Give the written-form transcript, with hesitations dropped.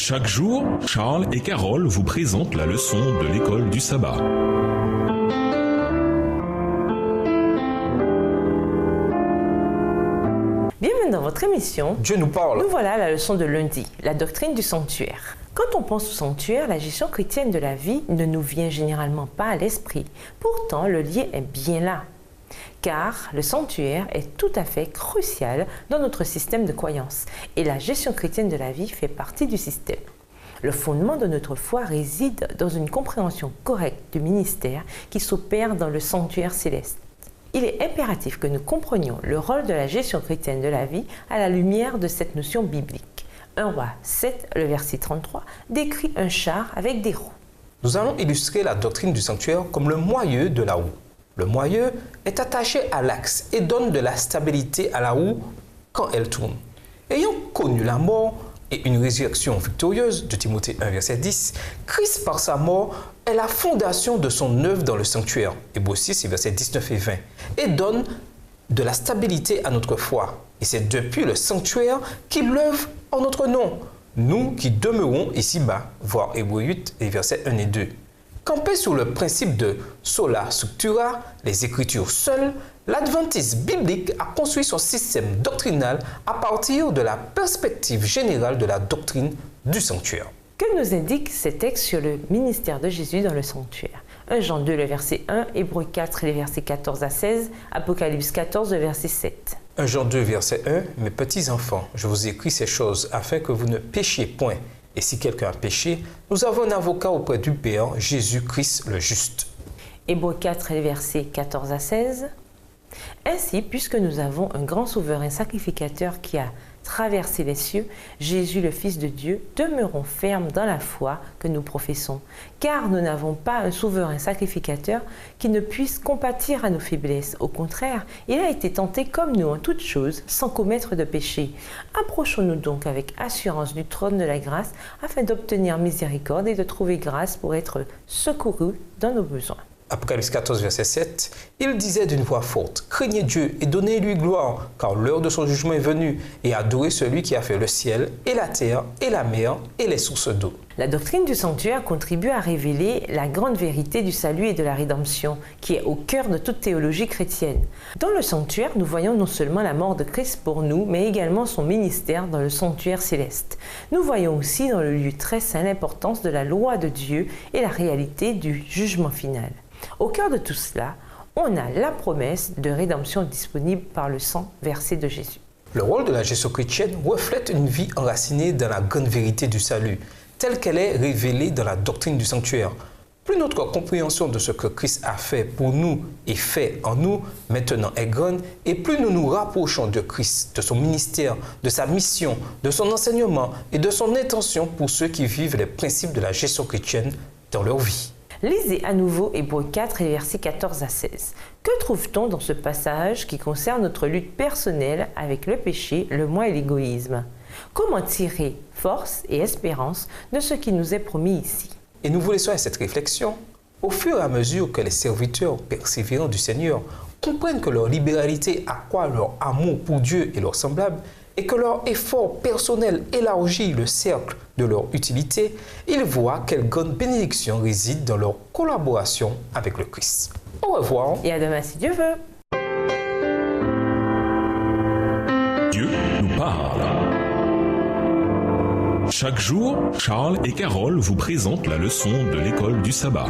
Chaque jour, Charles et Carole vous présentent la leçon de l'école du sabbat. Bienvenue dans votre émission. Dieu nous parle. Nous voilà à la leçon de lundi, la doctrine du sanctuaire. Quand on pense au sanctuaire, la gestion chrétienne de la vie ne nous vient généralement pas à l'esprit. Pourtant, le lien est bien là. Car le sanctuaire est tout à fait crucial dans notre système de croyance. Et la gestion chrétienne de la vie fait partie du système. Le fondement de notre foi réside dans une compréhension correcte du ministère qui s'opère dans le sanctuaire céleste. Il est impératif que nous comprenions le rôle de la gestion chrétienne de la vie à la lumière de cette notion biblique. 1 Roi 7, le verset 33, décrit un char avec des roues. Nous allons illustrer la doctrine du sanctuaire comme le moyeu de la roue. Le moyeu est attaché à l'axe et donne de la stabilité à la roue quand elle tourne. Ayant connu la mort et une résurrection victorieuse de Timothée 1, verset 10, Christ par sa mort est la fondation de son œuvre dans le sanctuaire, Hébreux 6, versets 19 et 20, et donne de la stabilité à notre foi. Et c'est depuis le sanctuaire qu'il œuvre en notre nom, nous qui demeurons ici-bas, voir Hébreux 8 et versets 1 et 2. Campé sur le principe de sola scriptura, les Écritures seules, l'adventisme biblique a construit son système doctrinal à partir de la perspective générale de la doctrine du sanctuaire. Que nous indiquent ces textes sur le ministère de Jésus dans le sanctuaire? 1 Jean 2, le verset 1, Hébreux 4, les versets 14 à 16, Apocalypse 14, le verset 7. 1 Jean 2, verset 1, « Mes petits enfants, je vous écris ces choses afin que vous ne péchiez point. Et si quelqu'un a péché, nous avons un avocat auprès du Père, Jésus-Christ le juste. » Hébreux 4, les versets 14 à 16. Ainsi, puisque nous avons un grand souverain sacrificateur qui a traversé les cieux, Jésus le Fils de Dieu, demeurons fermes dans la foi que nous professons, car nous n'avons pas un souverain sacrificateur qui ne puisse compatir à nos faiblesses. Au contraire, il a été tenté comme nous en toutes choses, sans commettre de péché. Approchons-nous donc avec assurance du trône de la grâce, afin d'obtenir miséricorde et de trouver grâce pour être secourus dans nos besoins. Apocalypse 14, verset 7, il disait d'une voix forte, « Craignez Dieu et donnez-lui gloire, car l'heure de son jugement est venue, et adorez celui qui a fait le ciel, et la terre, et la mer, et les sources d'eau. » La doctrine du sanctuaire contribue à révéler la grande vérité du salut et de la rédemption, qui est au cœur de toute théologie chrétienne. Dans le sanctuaire, nous voyons non seulement la mort de Christ pour nous, mais également son ministère dans le sanctuaire céleste. Nous voyons aussi dans le lieu très saint l'importance de la loi de Dieu et la réalité du jugement final. Au cœur de tout cela, on a la promesse de rédemption disponible par le sang versé de Jésus. Le rôle de la gestion chrétienne reflète une vie enracinée dans la grande vérité du salut, telle qu'elle est révélée dans la doctrine du sanctuaire. Plus notre compréhension de ce que Christ a fait pour nous et fait en nous maintenant est grande, et plus nous nous rapprochons de Christ, de son ministère, de sa mission, de son enseignement et de son intention pour ceux qui vivent les principes de la gestion chrétienne dans leur vie. Lisez à nouveau Hébreux 4 et versets 14 à 16. Que trouve-t-on dans ce passage qui concerne notre lutte personnelle avec le péché, le moi et l'égoïsme? Comment tirer force et espérance de ce qui nous est promis ici? Et nous vous laissons à cette réflexion. Au fur et à mesure que les serviteurs persévérants du Seigneur comprennent que leur libéralité accroît leur amour pour Dieu et leurs semblables, et que leur effort personnel élargit le cercle de leur utilité, ils voient quelle grande bénédiction réside dans leur collaboration avec le Christ. Au revoir. Et à demain si Dieu veut. Dieu nous parle. Chaque jour, Charles et Carole vous présentent la leçon de l'école du sabbat.